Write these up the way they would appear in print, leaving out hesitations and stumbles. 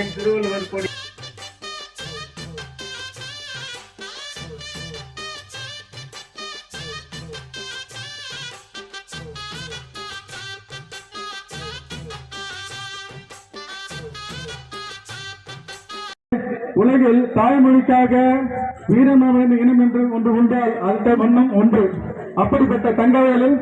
என் திருவள்ளுவர் கொடி. உலகில் தாய்மொழிக்காக வீரமடைந்த இனம் என்று ஒன்று உண்டால் அந்த மண்ணும் ஒன்று. அப்படிப்பட்ட தங்கவேலில்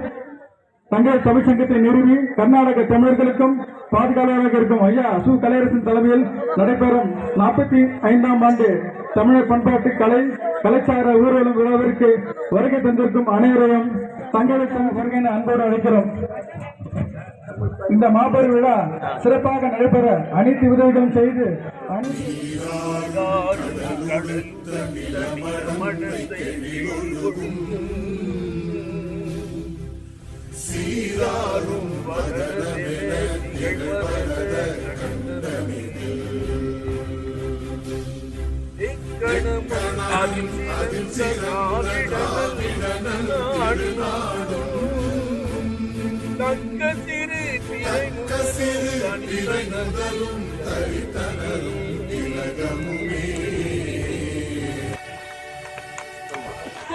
தங்க தமிழ்ச்சங்கத்தை நிறுவி கர்நாடக தமிழர்களுக்கும் பாதுகாவலராக இருக்கும் ஐயா சு கலையரசன் தலைமையில் நடைபெறும் 45ஆம் ஆண்டு தமிழர் பண்பாட்டு கலைச்சார ஊர்வலம் விழாவிற்கு வருகை தந்திருக்கும் அனைவரையும் தங்களுக்கு வருகை அன்போடு அழைக்கிறோம். இந்த மாபெரும் விழா சிறப்பாக நடைபெற அனைத்து உதவிகளும் செய்து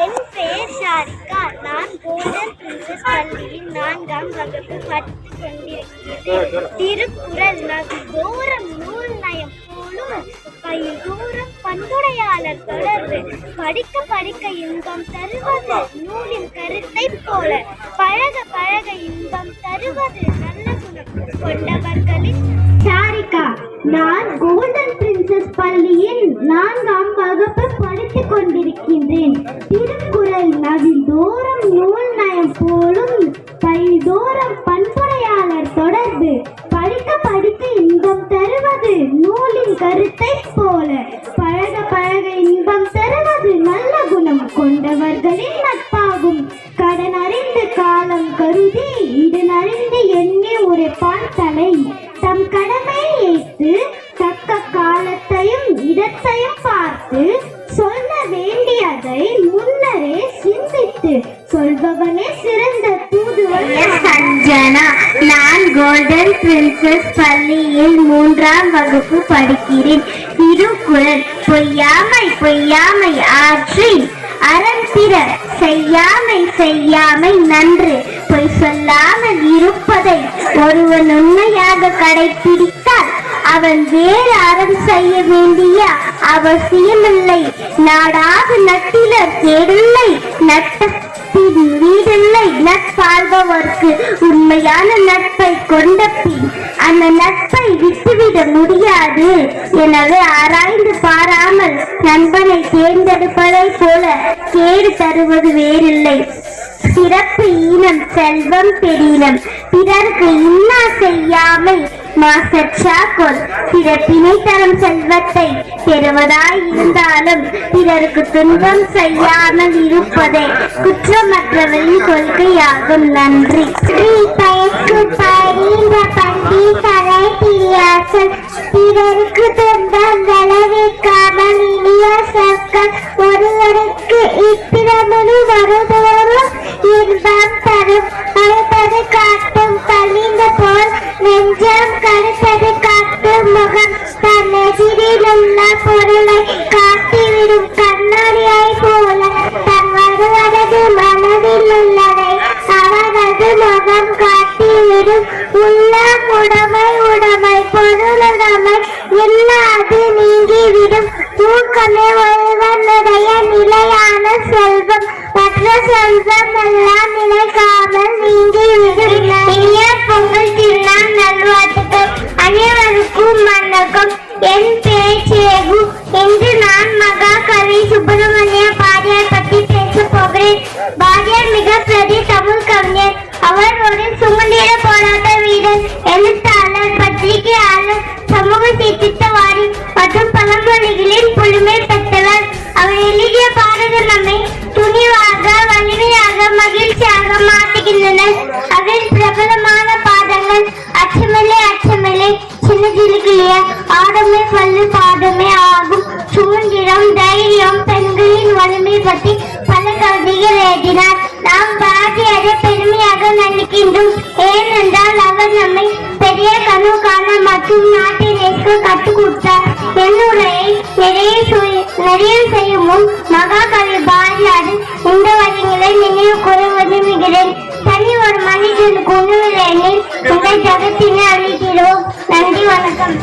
என் பெயர் ஷாரிகா. நான் கோல்டன் பிரின்சஸ் பள்ளியில் 4ஆம் வகுப்பு படித்துக் கொண்டிருக்கிறேன். திருக்குறள் நவிதோறும் நூல் நயம் போலும் பயில்தோறும் பண்புடையாளர் தொடர்பு. படிக்க படிக்க இன்பம் தருவது நூலின் கருத்தை போல. பழக பழக இன்பம் தருவது நல்ல குணம் கொண்டவர்களின். ஷாரிகா. நான் கோல்டன் பிரின்சஸ் பள்ளியில் 4ஆம் வகுப்பு படித்துக் கொண்டிருக்கின்றேன். திருக்குறள் நவிதோறும் நூல் நயம் போலும் பயில்தோறும் பண்புடையாளர் தொடர்பு. படிக்க படிக்க இன்பம் தருவது நூலின் கருத்தை போல. பழக பழக இன்பம் தருவது நல்ல குணம் கொண்டவர்களின் நட்பாகும். கடன் அறிந்து காலம் கருதி இடன் அறிந்து எண்ணி உரைப்பான் தலை. தம் கடமையை ஏற்று தக்க காலத்தையும் இடத்தையும் பார்த்து சொல்ல வேண்டியதை முன்னரே சிந்தித்து சொல்பவனே சிறந்த தூதுவன். சஞ்சனா. நான் கோல்டன் பிரின்சஸ் பள்ளியில் 3ஆம் வகுப்பு படிக்கிறேன். திருக்குறள் பொய்யாமை பொய்யாமை ஆற்றி அறம் பிற செய்யாமை செய்யாமை நன்று. பொய் சொல்லாமல் இருப்பதை ஒருவன் உண்மையாக கடைபிடித்தால் அவன் வேறு அறம் செய்ய வேண்டிய அவசியமில்லை. நாடாது நட்டிலர் கேடில்லை நட்டத்தின் வீடில்லை. நட்பாள்பவர்க்கு உண்மையான நட்பை கொண்ட பின் அந்த நட்பை விட்டுவிட முடியாது. எனவே ஆராய்ந்து பாராமல் நண்பனை தேர்ந்தெடுப்பதை போல கேடு தருவது வேறில்லை. சிறப்பு ஈனம் செல்வம் பெரினம். பிறருக்கு இன்னா செய்யாமை மாசற்றாக்கோல். பிறப்பினை தரும் செல்வத்தை பெறுவதாய் இருந்தாலும் பிறருக்கு துன்பம் செய்யாமல் இருப்பதே குற்றமற்றவரின் கொள்கையாகும். நன்றி. பிறருக்கு துன்பம் விளைவிக்காமல் இனிய சொற்கள் ஒருவருக்கு இப்பிரமணி வருதோறும் இன்பம் தரும். அழைப்பது காட்டும் கலிந்த போல் நெஞ்சம் கருத்தது காட்டும் முகம். தன் எதிரில் உள்ள பொருளை காட்டிவிடும் கண்ணாடியை போல தன் வருவரது மனதில் உள்ளதை அவரது முகம் காட்டிவிடும். உள்ளம் உடைமை உடைமை பொருளுடைமை இல்லாது நீங்கிவிடும். தூக்கமே ஒருவனுடைய நிலையான செல்வம். மற்ற செல்வம் எல்லாம் நிலைக்காமல் நீங்கிவிடும். இனிய பொங்கல் திருநாள் நல்வாழ்த்துக்கள் அனைவருக்கும். வணக்கம். என் பெயர் சேகு. இன்று நான் மகா கவி சுப்பிரமணிய பாரதியார் பற்றி பேச போகிறேன். பாரதியார் மிகப்பெரிய தமிழ் கவிஞர். அவர் ஒரு சுதந்திர போராட்ட வீரர், எழுத்தாளர், பத்திரிகையாளர், சமூக சீர்திருத்தவாதி மற்றும் பழமொழிகளின் புதுமை பெற்றவர். அவர் எழுதிய பாடல்கள் நம்மை துணிவாக வலிமையாக மகிழ்ச்சியாக மாற்றுகின்றன. அவரின் பிரபலமான பாடங்கள் அச்சமில்லை அச்சமில்லை, சின்னதிலுக்கிய ஆடமை பல்லு பாடமே ஆகும், சுதந்திரம், தைரியம், பெண்களின் வலிமை பற்றி பல கவிதைகள் எழுதினார். நாம் பாரதியாரை பெருமையாக நினைக்கின்றோம். ஏனென்றால் அவர் நம்மை பெரிய கனவு காண மற்றும் நாட்டை நேசிக்க எனக்கு கற்றுக் கொடுத்தார். என்னுரையை நிறைய செய்யும் முன் மகாகவி பாரதியார் இந்த வரிகளை நினைவு கூற விரும்புகிறேன். தனி ஒரு மனிதனுக்கு உணவில்லையெனில் இந்த ஜகத்தினை அழிக்கிறோம். நன்றி, வணக்கம்.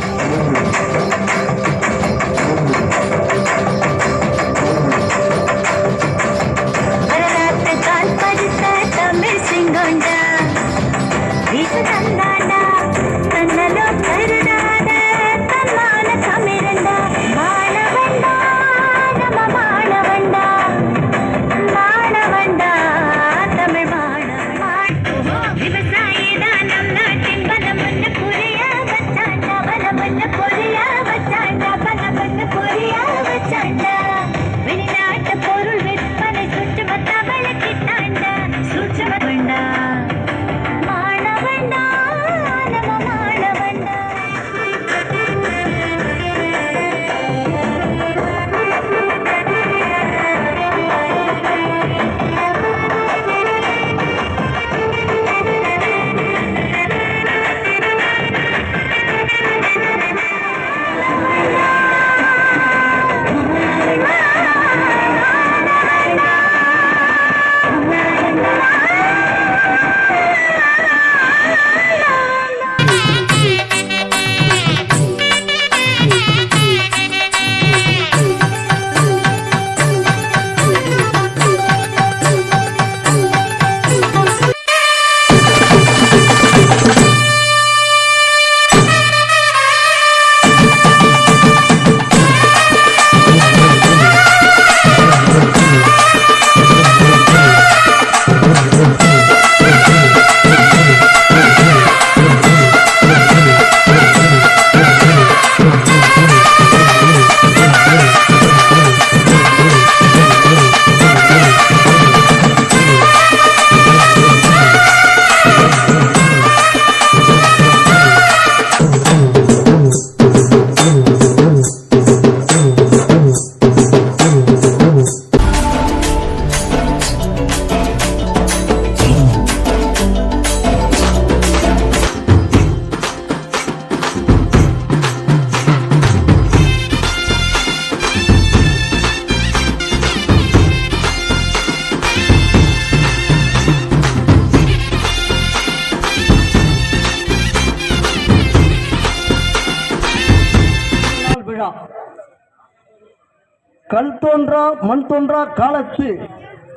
கல் தோன்றா மண் தோன்றா காலத்து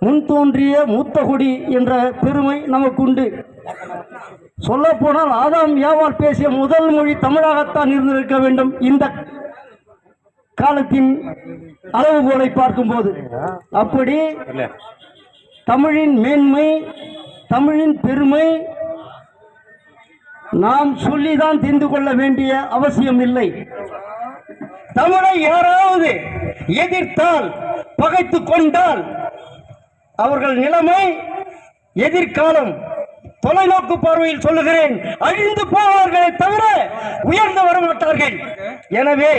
முன் தோன்றிய மூத்தகுடி என்ற பெருமை நமக்குண்டு. சொல்லப்போனால் ஆதாம் ஏவாள் பேசிய முதல் மொழி தமிழாகத்தான் இருந்திருக்க வேண்டும் இந்த காலத்தின் அளவுகோலை பார்க்கும்போது. அப்படி தமிழின் மேன்மை, தமிழின் பெருமை நாம் சொல்லிதான் தெரிந்து கொள்ள வேண்டிய அவசியம் இல்லை. தமிழை யாராவது எதிர்த்தால், பகைத்துக் கொண்டால் அவர்கள் நிலைமை எதிர்காலம் தொலைநோக்கு பார்வையில் சொல்லுகிறேன் அழிந்து போவார்களே தவிர உயர்ந்து வரமாட்டார்கள். எனவே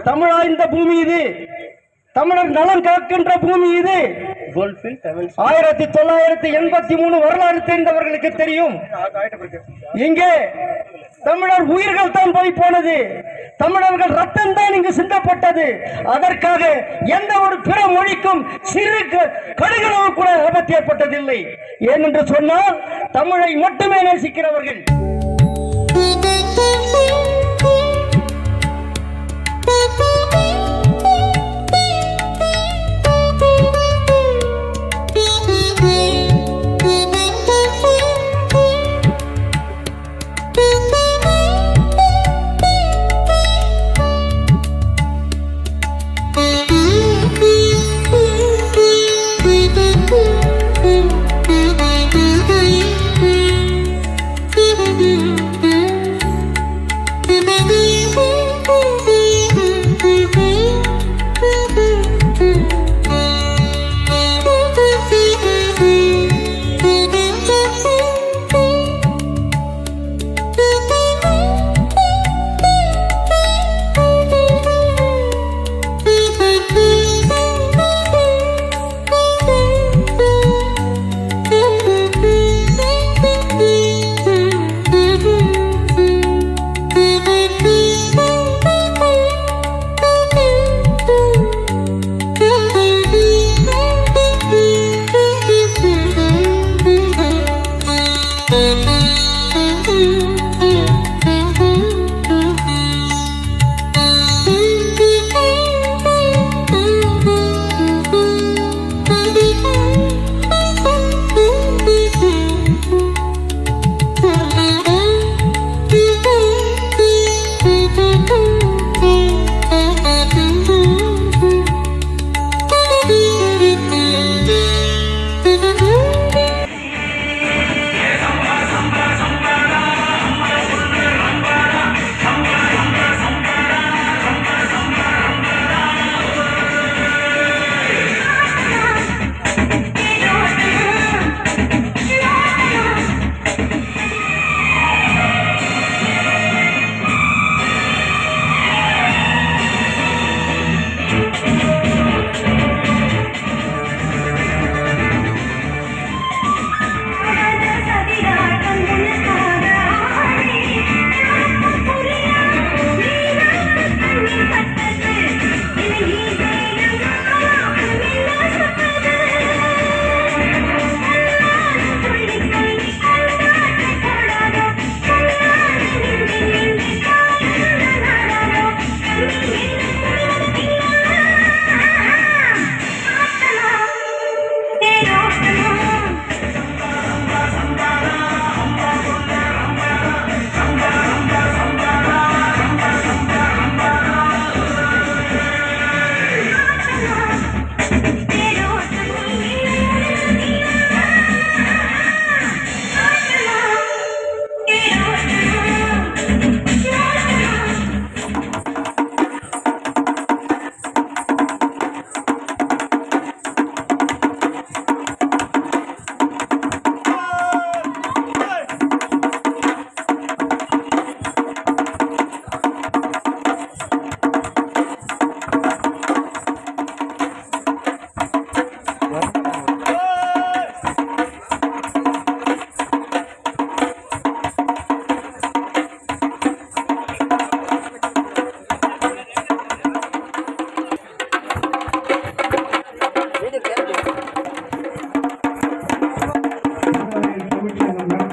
தமிழாய்ந்த பூமி இது, தமிழர் நலன் காக்கின்ற பூமி இது. 1983 வரலாறு தெரிந்தவர்களுக்கு தெரியும். இங்கே தமிழர் உயிர்கள் தான் போய் போனது, தமிழர்கள் ரத்தம் தான் இங்கு சிந்தப்பட்டது. அதற்காக எந்த ஒரு பிற மொழிக்கும் சிறு கடுகளவு கூட ஆபத்து ஏற்பட்டதில்லை. ஏனென்று சொன்னால் தமிழை மட்டுமே நேசிக்கிறவர்கள்.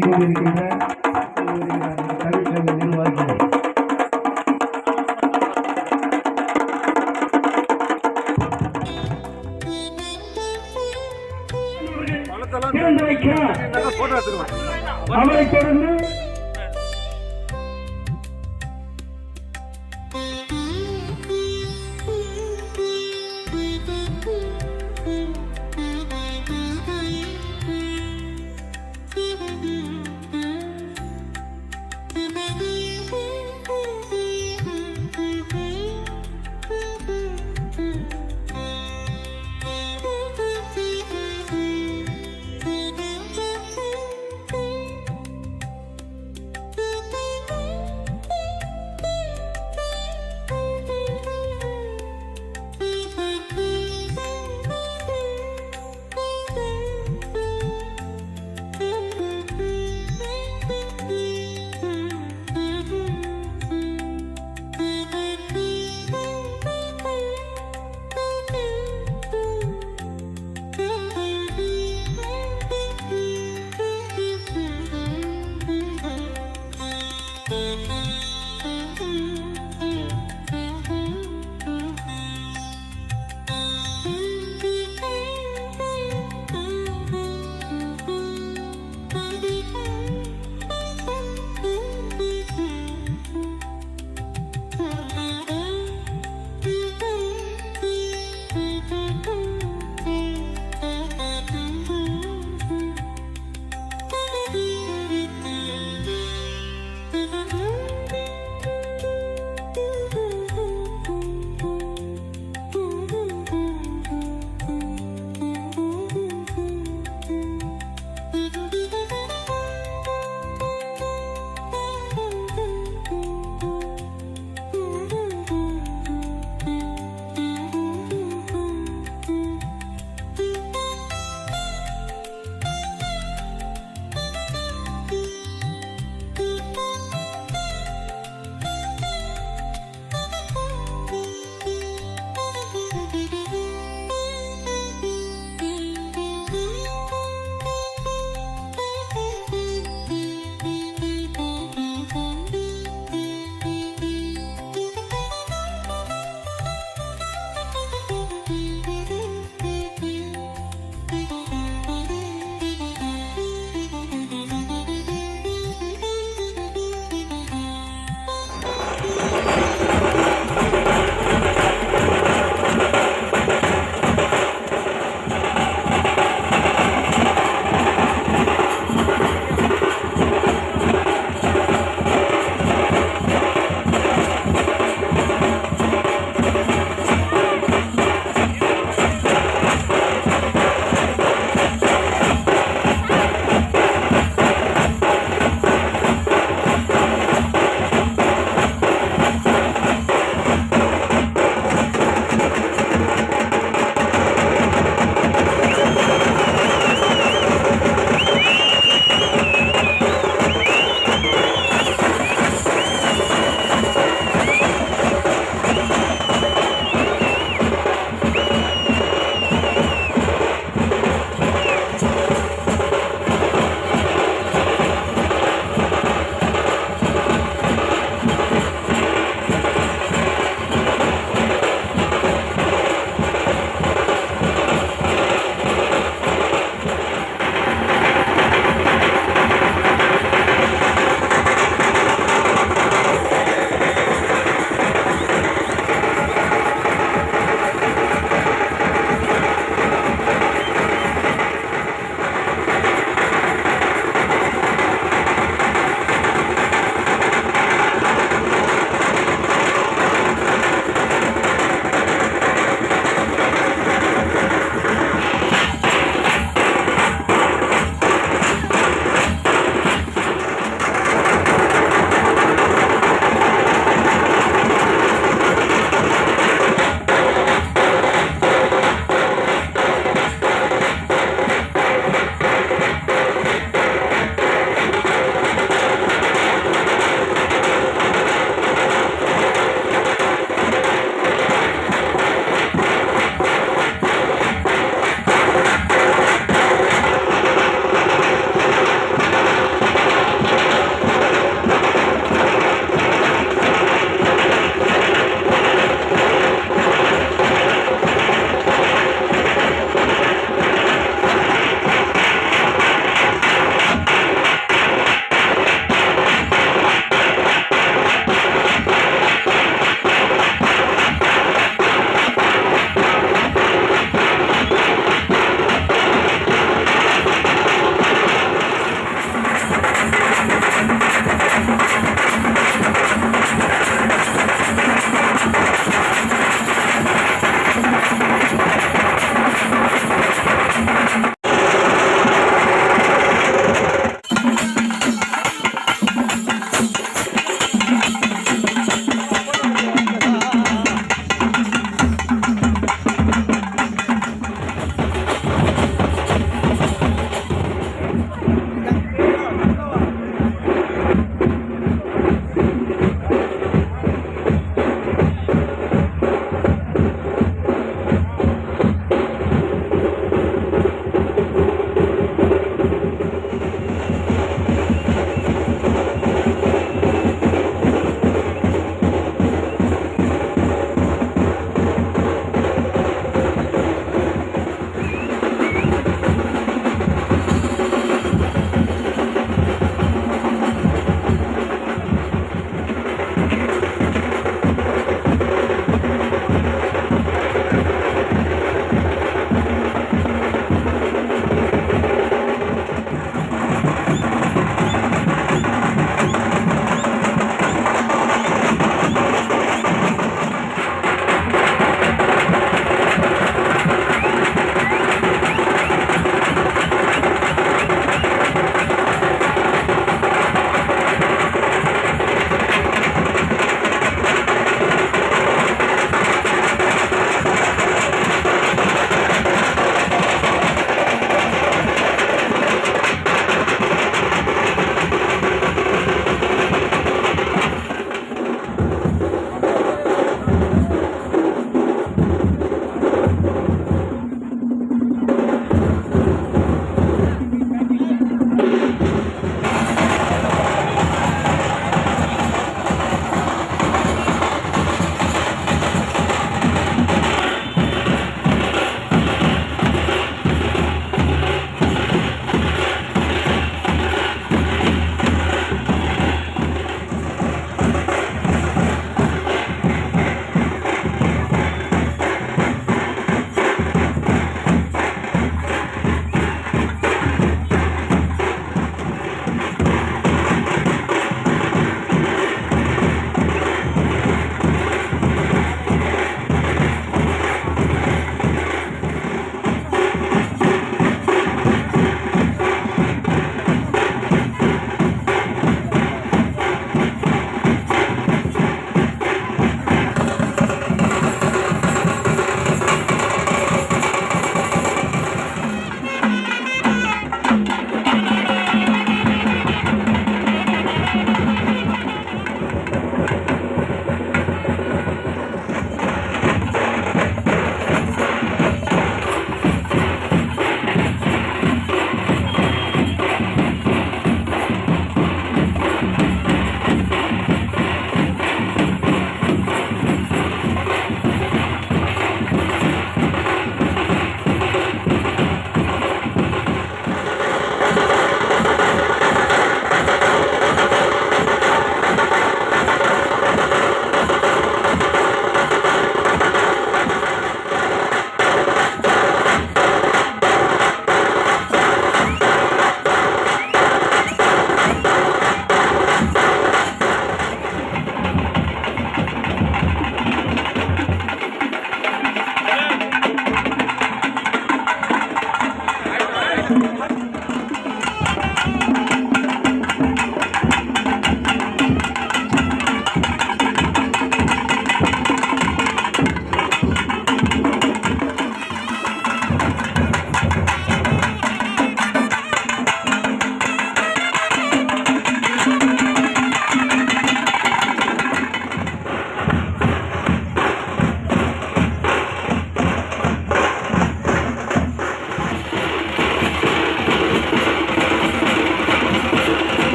நடத்தி கொண்டிருக்கின்ற கல்விச்சங்க நிர்வாகிகள் திறந்து வைக்கிறார். அவரைத் தொடர்ந்து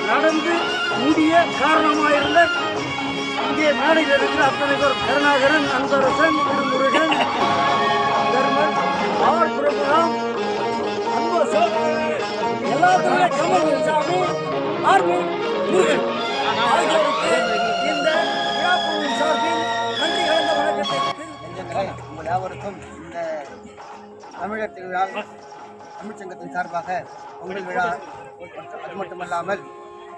நடந்து முடிய காரணமாயிருந்த இங்கே மேடையில் இருக்கிற அத்தனை பேர் கருணாகரன், அன்பரசன், திருமுருகன், தர்மன், ஆர் பிரபுராம், அன்பரசன், எல்லாத்துமே கமல்சாமி, ஆர்மி முருகன் ஆகியோருக்கு இந்த விழாக்குழுவின் சார்பில் நன்றி கலந்த வணக்கத்தை உங்கள் யாவருக்கும் இந்த தமிழர் திருவிழா தமிழ்ச்சங்கத்தின் சார்பாக பொங்கல் விழா அது மட்டுமல்லாமல்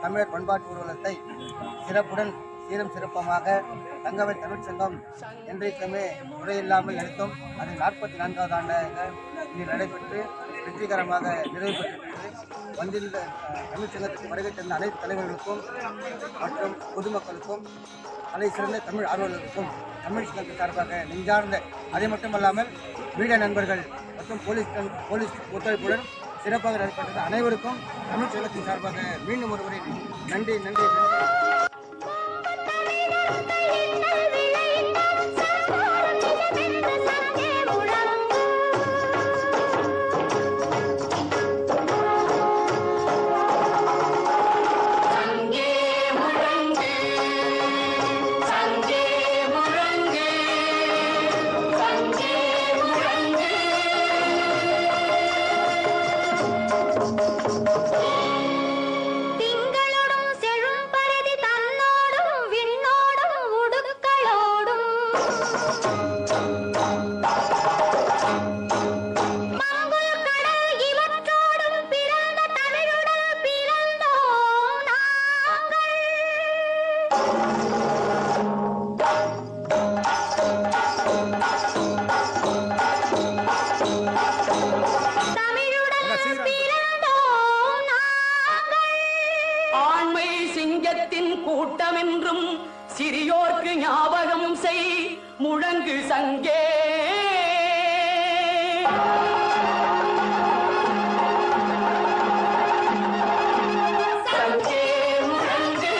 தமிழர் பண்பாட்டு ஊர்வலத்தை சிறப்புடன் சீரும் சிறப்பமாக தங்கவேல் தமிழ்ச்சங்கம் என்றைக்குமே குறையில்லாமல் நடத்தும். அது 44வது ஆண்டாக இங்கே நடைபெற்று வெற்றிகரமாக நிறைவு பெற்றிருக்கிறது. வந்திருந்த தமிழ்ச்சங்கத்துக்கு வருகை தந்த அனைத்து தலைவர்களுக்கும் மற்றும் பொதுமக்களுக்கும் தலை சிறந்த தமிழ் ஆர்வலர்களுக்கும் தமிழ்ச்சங்கத்தின் சார்பாக நெஞ்சார்ந்த, அதை மட்டுமல்லாமல் மீடியா நண்பர்கள் மற்றும் போலீஸ் ஒத்துழைப்புடன் சிறப்பாக நடைபெற்றது அனைவருக்கும் தமிழ்ச்சங்கத்தின் சார்பாக மீண்டும் ஒருமுறை நன்றி நன்றி நன்றி. கூட்டமென்றும் சிறியோர்க்கு ஞாபகம் செய் முழங்கு சங்கே. சங்கே முழங்கு